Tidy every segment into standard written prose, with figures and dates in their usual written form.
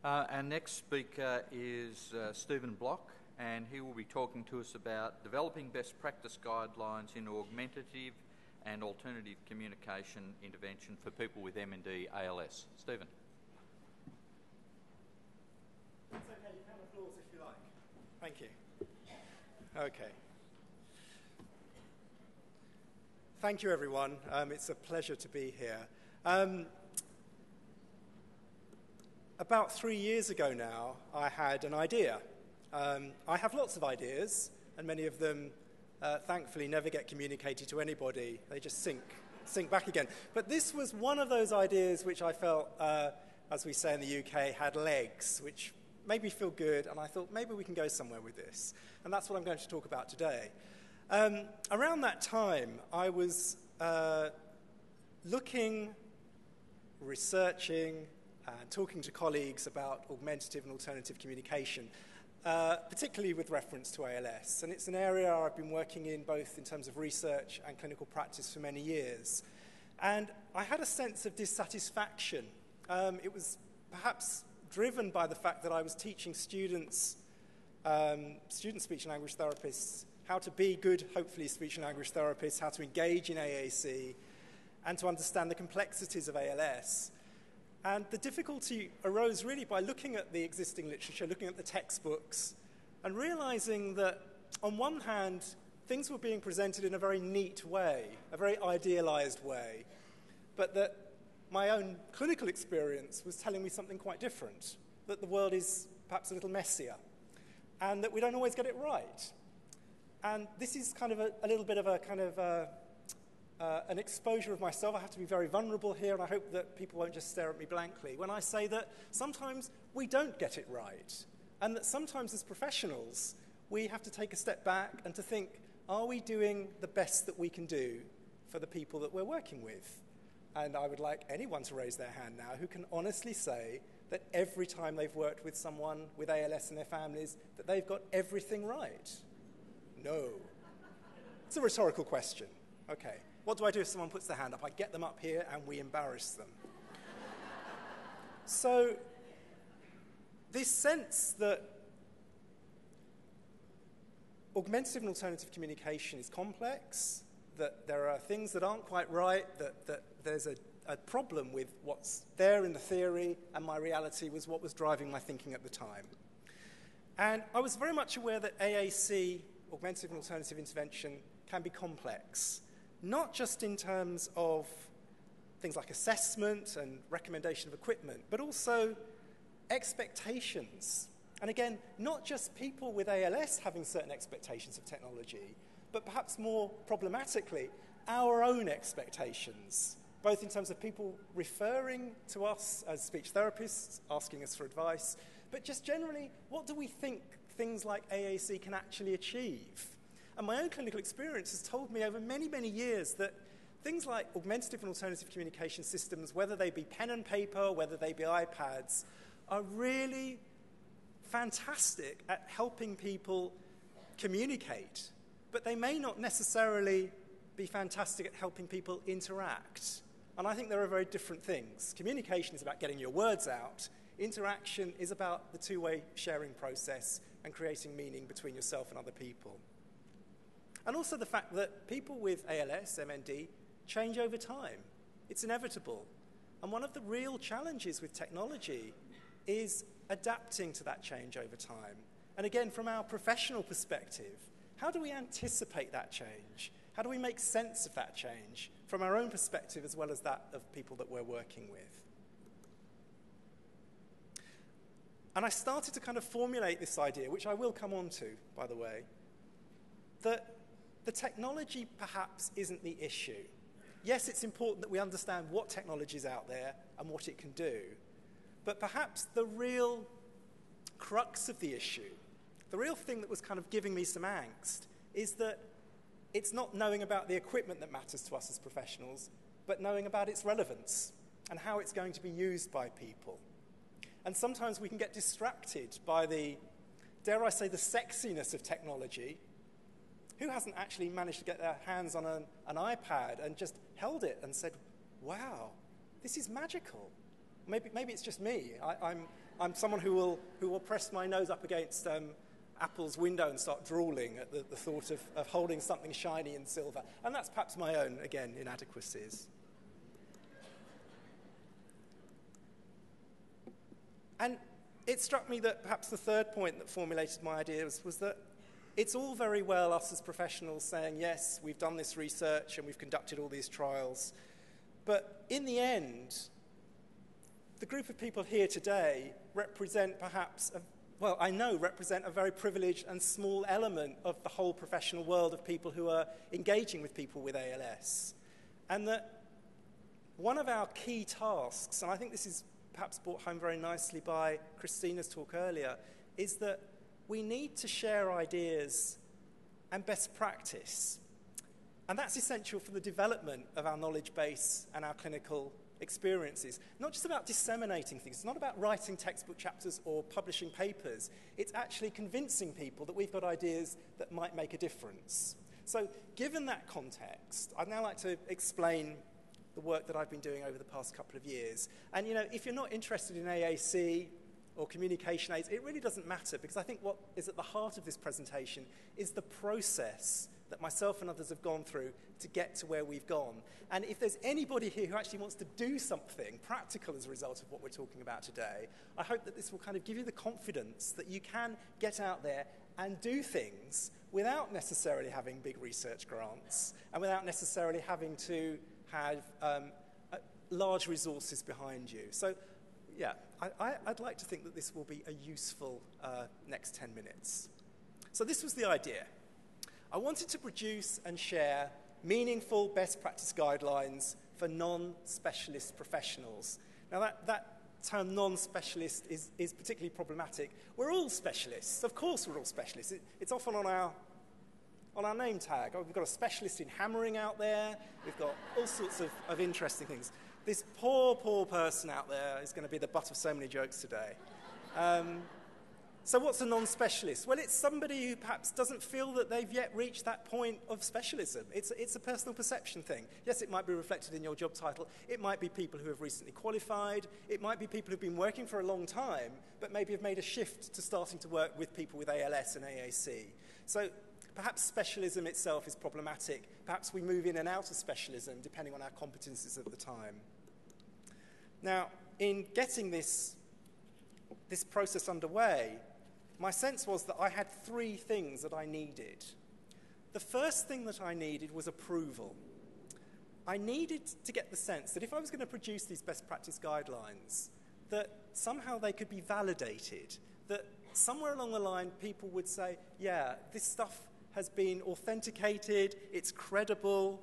Our next speaker is Stephen Bloch, and he will be talking to us about developing best practice guidelines in augmentative and alternative communication intervention for people with MND ALS. Stephen. It's okay, you can applause if you like. Thank you. Okay. Thank you, everyone. It's a pleasure to be here. About 3 years ago now, I had an idea. I have lots of ideas, and many of them, thankfully, never get communicated to anybody. They just sink back again. But this was one of those ideas which I felt, as we say in the UK, had legs, which made me feel good, and I thought maybe we can go somewhere with this. And that's what I'm going to talk about today. Around that time, I was looking, researching, and talking to colleagues about augmentative and alternative communication, particularly with reference to ALS. And it's an area I've been working in both in terms of research and clinical practice for many years. And I had a sense of dissatisfaction. It was perhaps driven by the fact that I was teaching student speech and language therapists how to be good, hopefully, speech and language therapists, how to engage in AAC, and to understand the complexities of ALS. And the difficulty arose really by looking at the existing literature, looking at the textbooks, and realizing that, on one hand, things were being presented in a very neat way, a very idealized way, but that my own clinical experience was telling me something quite different, that the world is perhaps a little messier, and that we don't always get it right. And this is kind of a little bit of a kind of an exposure of myself. I have to be very vulnerable here, and I hope that people won't just stare at me blankly when I say that sometimes we don't get it right, and that sometimes as professionals we have to take a step back and to think, are we doing the best that we can do for the people that we're working with? And I would like anyone to raise their hand now who can honestly say that every time they've worked with someone with ALS and their families, that they've got everything right. No. It's a rhetorical question. Okay. What do I do if someone puts their hand up? I get them up here and we embarrass them. So this sense that augmentative and alternative communication is complex, that there are things that aren't quite right, that there's a problem with what's there in the theory, and my reality was what was driving my thinking at the time. And I was very much aware that AAC, augmentative and alternative intervention, can be complex. Not just in terms of things like assessment and recommendation of equipment, but also expectations. And again, not just people with ALS having certain expectations of technology, but perhaps more problematically, our own expectations, both in terms of people referring to us as speech therapists, asking us for advice, but just generally, what do we think things like AAC can actually achieve? And my own clinical experience has told me over many, many years that things like augmentative and alternative communication systems, whether they be pen and paper, whether they be iPads, are really fantastic at helping people communicate. But they may not necessarily be fantastic at helping people interact. And I think there are very different things. Communication is about getting your words out. Interaction is about the two-way sharing process and creating meaning between yourself and other people. And also the fact that people with ALS, MND, change over time. It's inevitable. And one of the real challenges with technology is adapting to that change over time. And again, from our professional perspective, how do we anticipate that change? How do we make sense of that change from our own perspective as well as that of people that we're working with? And I started to kind of formulate this idea, which I will come on to, by the way, that the technology perhaps isn't the issue. Yes, it's important that we understand what technology is out there and what it can do, but perhaps the real crux of the issue, the real thing that was kind of giving me some angst, is that it's not knowing about the equipment that matters to us as professionals, but knowing about its relevance and how it's going to be used by people. And sometimes we can get distracted by the, dare I say, the sexiness of technology. Who hasn't actually managed to get their hands on an iPad and just held it and said, wow, this is magical? Maybe it's just me. I'm I'm someone who will press my nose up against Apple's window and start drooling at the thought of holding something shiny and silver. And that's perhaps my own, again, inadequacies. And it struck me that perhaps the third point that formulated my ideas was that it's all very well us as professionals saying, yes, we've done this research and we've conducted all these trials. But in the end, the group of people here today represent perhaps, represent a very privileged and small element of the whole professional world of people who are engaging with people with ALS. And that one of our key tasks, and I think this is perhaps brought home very nicely by Christina's talk earlier, is that we need to share ideas and best practice. And that's essential for the development of our knowledge base and our clinical experiences. Not just about disseminating things. It's not about writing textbook chapters or publishing papers. It's actually convincing people that we've got ideas that might make a difference. So given that context, I'd now like to explain the work that I've been doing over the past couple of years. And, if you're not interested in AAC or communication aids, it really doesn't matter, because I think what is at the heart of this presentation is the process that myself and others have gone through to get to where we've gone. And if there's anybody here who actually wants to do something practical as a result of what we're talking about today, I hope that this will kind of give you the confidence that you can get out there and do things without necessarily having big research grants and without necessarily having to have large resources behind you. So, yeah, I'd like to think that this will be a useful next 10 minutes. So this was the idea. I wanted to produce and share meaningful best practice guidelines for non-specialist professionals. Now, that term non-specialist is particularly problematic. We're all specialists. Of course we're all specialists. It's often on our name tag. We've got a specialist in hammering out there. We've got all sorts of interesting things. This poor person out there is going to be the butt of so many jokes today. So what's a non-specialist? Well, it's somebody who perhaps doesn't feel that they've yet reached that point of specialism. It's a personal perception thing. Yes, it might be reflected in your job title. It might be people who have recently qualified. It might be people who've been working for a long time, but maybe have made a shift to starting to work with people with ALS and AAC. So perhaps specialism itself is problematic. Perhaps we move in and out of specialism depending on our competencies at the time. Now, in getting this process underway, my sense was that I had three things that I needed. The first thing that I needed was approval. I needed to get the sense that if I was going to produce these best practice guidelines, that somehow they could be validated, that somewhere along the line people would say, yeah, this stuff has been authenticated, it's credible,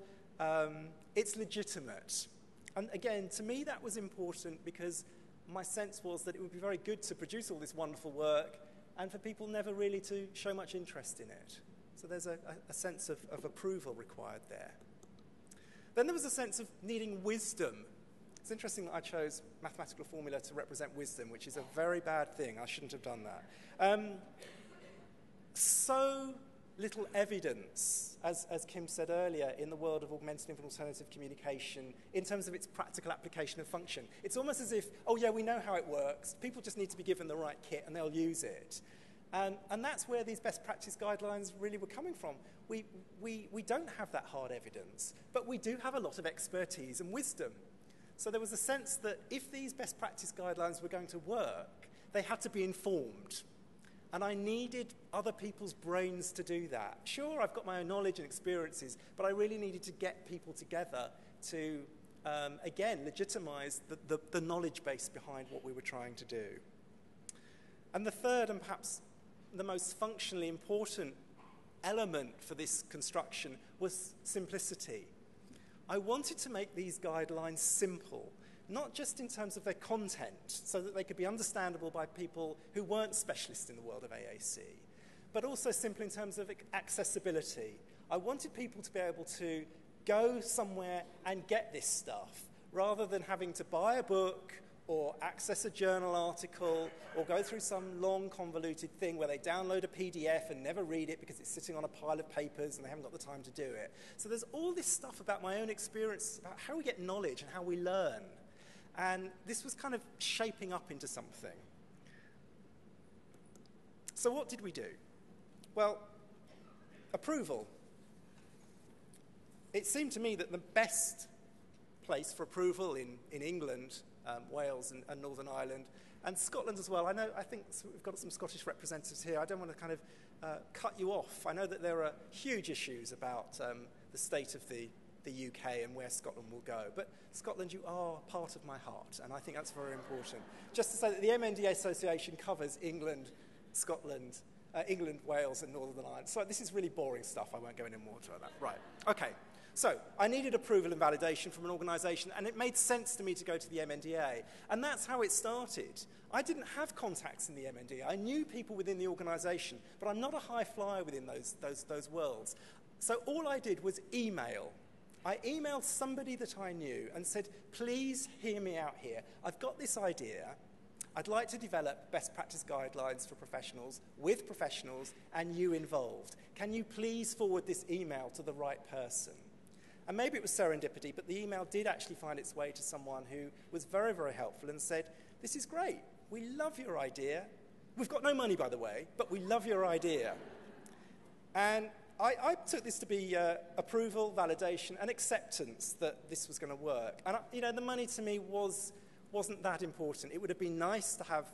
it's legitimate. And again, to me that was important because my sense was that it would be very good to produce all this wonderful work and for people never really to show much interest in it. So there's a sense of approval required there. Then there was a sense of needing wisdom. It's interesting that I chose mathematical formula to represent wisdom, which is a very bad thing. I shouldn't have done that. So little evidence, as Kim said earlier, in the world of augmentative and alternative communication in terms of its practical application and function. It's almost as if, oh yeah, we know how it works. People just need to be given the right kit and they'll use it. And that's where these best practice guidelines really were coming from. We don't have that hard evidence, but we do have a lot of expertise and wisdom. So there was a sense that if these best practice guidelines were going to work, they had to be informed. And I needed other people's brains to do that. Sure, I've got my own knowledge and experiences, but I really needed to get people together to, again, legitimize the knowledge base behind what we were trying to do. And the third, and perhaps the most functionally important element for this construction was simplicity. I wanted to make these guidelines simple, not just in terms of their content, so that they could be understandable by people who weren't specialists in the world of AAC, but also simple in terms of accessibility. I wanted people to be able to go somewhere and get this stuff, rather than having to buy a book or access a journal article or go through some long convoluted thing where they download a PDF and never read it because it's sitting on a pile of papers and they haven't got the time to do it. So there's all this stuff about my own experience, about how we get knowledge and how we learn. And this was kind of shaping up into something. So what did we do? Well, approval. It seemed to me that the best place for approval in England, Wales and Northern Ireland, and Scotland as well. I think we've got some Scottish representatives here. I don't want to kind of cut you off. I know that there are huge issues about the state of the UK and where Scotland will go. But Scotland, you are part of my heart, and I think that's very important. Just to say that the MND Association covers England, Scotland, England, Wales, and Northern Ireland. So this is really boring stuff. I won't go into more to that. Right. Okay. So I needed approval and validation from an organisation, and it made sense to me to go to the MNDA. And that's how it started. I didn't have contacts in the MNDA. I knew people within the organisation, but I'm not a high flyer within those worlds. So all I did was email. I emailed somebody that I knew and said, please hear me out here. I've got this idea. I'd like to develop best practice guidelines for professionals, with professionals, and you involved. Can you please forward this email to the right person? And maybe it was serendipity, but the email did actually find its way to someone who was very, very helpful and said, this is great. We love your idea. We've got no money, by the way, but we love your idea. And I took this to be approval, validation, and acceptance that this was going to work. And, the money to me wasn't that important. It would have been nice to have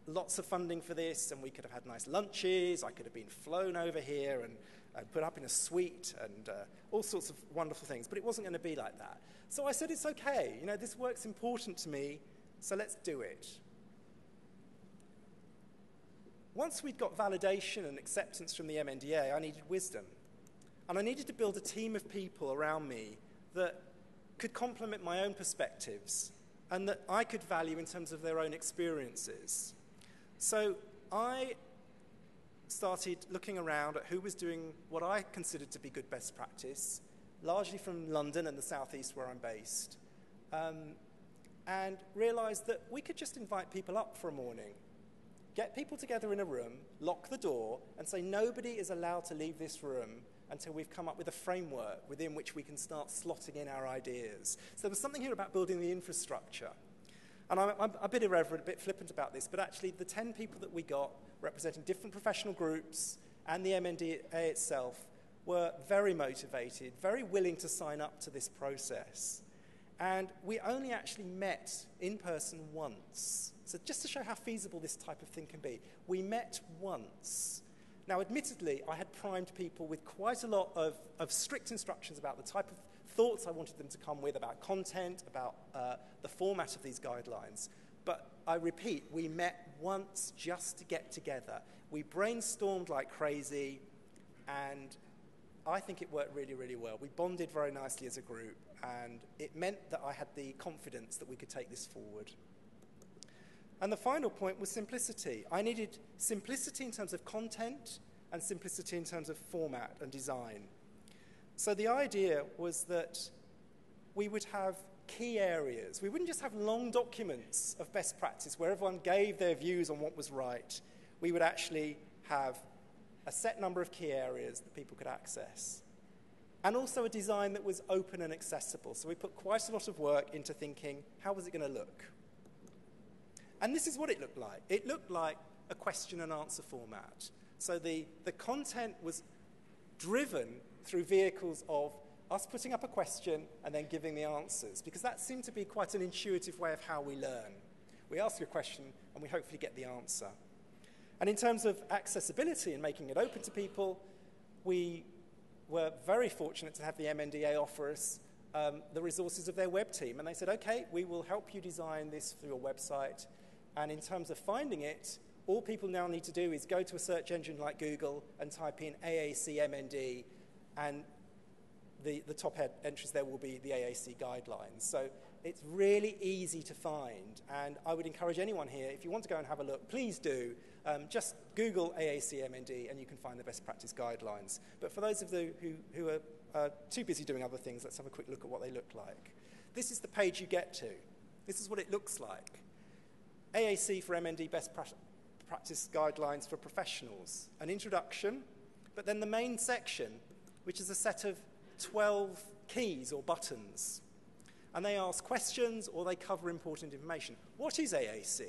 lots of funding for this, and we could have had nice lunches. I could have been flown over here and put up in a suite and all sorts of wonderful things. But it wasn't going to be like that. So I said, it's okay. This work's important to me, so let's do it. Once we'd got validation and acceptance from the MNDA, I needed wisdom. And I needed to build a team of people around me that could complement my own perspectives and that I could value in terms of their own experiences. So I started looking around at who was doing what I considered to be good best practice, largely from London and the southeast where I'm based, and realized that we could just invite people up for a morning, get people together in a room, lock the door, and say nobody is allowed to leave this room until we've come up with a framework within which we can start slotting in our ideas. So there was something here about building the infrastructure. And I'm a bit irreverent, a bit flippant about this, but actually the 10 people that we got representing different professional groups and the MNDA itself were very motivated, very willing to sign up to this process. And we only actually met in person once. So just to show how feasible this type of thing can be, we met once. Now, admittedly, I had primed people with quite a lot of strict instructions about the type of thoughts I wanted them to come with, about content, about the format of these guidelines. But I repeat, we met once just to get together. We brainstormed like crazy, and I think it worked really, really well. We bonded very nicely as a group, and it meant that I had the confidence that we could take this forward. And the final point was simplicity. I needed simplicity in terms of content and simplicity in terms of format and design. So the idea was that we would have key areas. We wouldn't just have long documents of best practice where everyone gave their views on what was right. We would actually have a set number of key areas that people could access. And also a design that was open and accessible. So we put quite a lot of work into thinking, how was it going to look? And this is what it looked like. It looked like a question and answer format. So the content was driven through vehicles of us putting up a question and then giving the answers, because that seemed to be quite an intuitive way of how we learn. We ask a question and we hopefully get the answer. And in terms of accessibility and making it open to people, we were very fortunate to have the MNDA offer us the resources of their web team. And they said, okay, we will help you design this for your website. And in terms of finding it, all people now need to do is go to a search engine like Google and type in AAC MND, and the top entries there will be the AAC guidelines. So it's really easy to find, and I would encourage anyone here, if you want to go and have a look, please do. Just Google AAC MND and you can find the best practice guidelines. But for those of you who are too busy doing other things, let's have a quick look at what they look like. This is the page you get to. This is what it looks like. AAC for MND best practice guidelines for professionals. An introduction, but then the main section, which is a set of 12 keys or buttons. And they ask questions or they cover important information. What is AAC?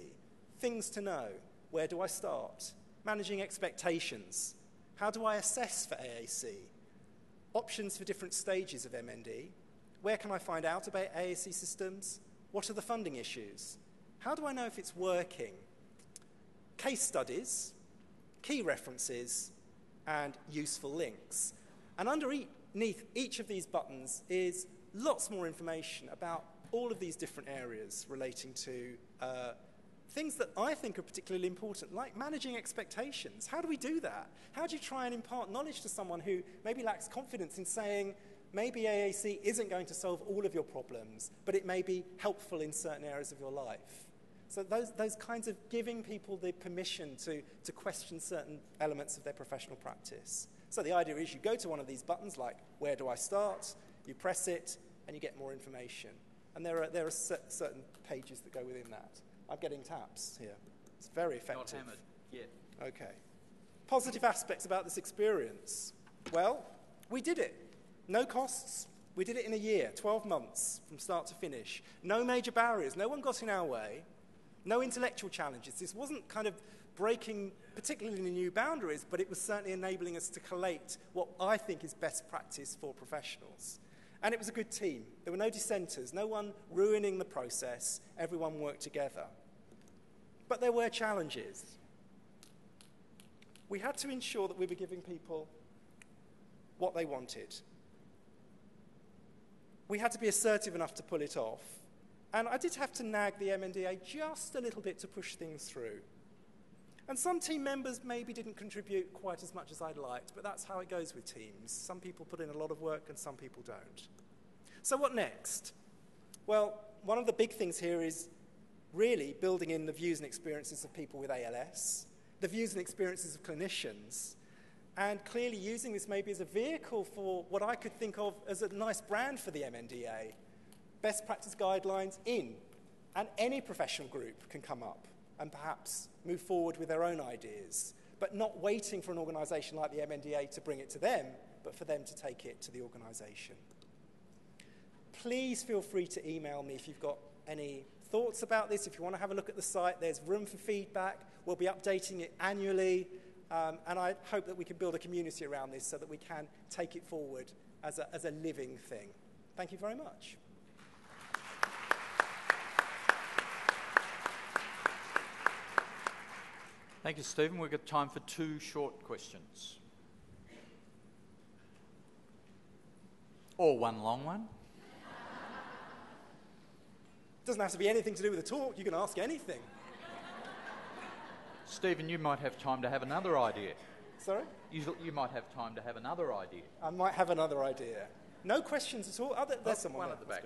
Things to know. Where do I start? Managing expectations. How do I assess for AAC? Options for different stages of MND. Where can I find out about AAC systems? What are the funding issues? How do I know if it's working? Case studies, key references, and useful links. And underneath each of these buttons is lots more information about all of these different areas relating to things that I think are particularly important, like managing expectations. How do we do that? How do you try and impart knowledge to someone who maybe lacks confidence in saying, maybe AAC isn't going to solve all of your problems, but it may be helpful in certain areas of your life? So those kinds of giving people the permission to question certain elements of their professional practice. So the idea is you go to one of these buttons, like, where do I start? You press it, and you get more information. And there are certain pages that go within that. I'm getting taps here. It's very effective. Not hammered yet. Okay. Positive aspects about this experience. Well, we did it. No costs. We did it in a year, 12 months, from start to finish. No major barriers. No one got in our way. No intellectual challenges. This wasn't kind of breaking particularly new boundaries, but it was certainly enabling us to collate what I think is best practice for professionals. And it was a good team. There were no dissenters, no one ruining the process. Everyone worked together. But there were challenges. We had to ensure that we were giving people what they wanted. We had to be assertive enough to pull it off. And I did have to nag the MNDA just a little bit to push things through. And some team members maybe didn't contribute quite as much as I'd liked, but that's how it goes with teams. Some people put in a lot of work and some people don't. So what next? Well, one of the big things here is really building in the views and experiences of people with ALS, the views and experiences of clinicians, and clearly using this maybe as a vehicle for what I could think of as a nice brand for the MNDA. Best practice guidelines in, and any professional group can come up and perhaps move forward with their own ideas, but not waiting for an organisation like the MNDA to bring it to them, but for them to take it to the organisation. Please feel free to email me if you've got any thoughts about this. If you want to have a look at the site, there's room for feedback. We'll be updating it annually, and I hope that we can build a community around this so that we can take it forward as a living thing. Thank you very much. Thank you, Stephen. We've got time for 2 short questions. Or one long one. Doesn't have to be anything to do with the talk. You can ask anything. Stephen, you might have time to have another idea. Sorry? You might have time to have another idea. I might have another idea. No questions at all? There's someone one at the back.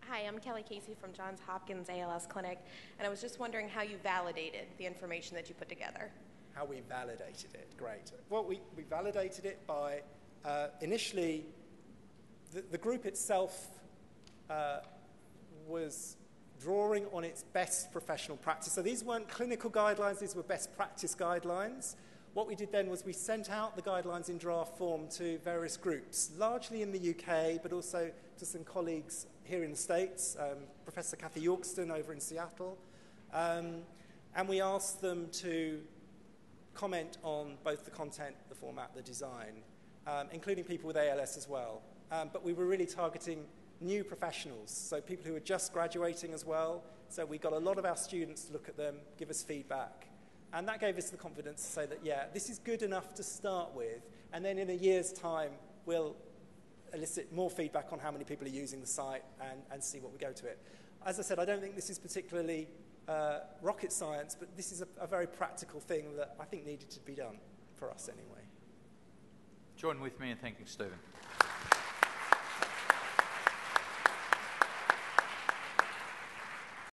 Hi, I'm Kelly Casey from Johns Hopkins ALS Clinic, and I was just wondering how you validated the information that you put together. How we validated it, great. Well, we validated it by, initially, the group itself was drawing on its best professional practice. So these weren't clinical guidelines, these were best practice guidelines. What we did then was we sent out the guidelines in draft form to various groups, largely in the UK, but also to some colleagues here in the States, Professor Kathy Yorkston over in Seattle. And we asked them to comment on both the content, the format, the design, including people with ALS as well. But we were really targeting new professionals, so people who are just graduating as well. So we got a lot of our students to look at them, give us feedback. And that gave us the confidence to say that, yeah, this is good enough to start with, and then in a year's time, we'll elicit more feedback on how many people are using the site and see what we go to it. As I said, I don't think this is particularly rocket science, but this is a very practical thing that I think needed to be done for us anyway. Join with me in thanking Stephen.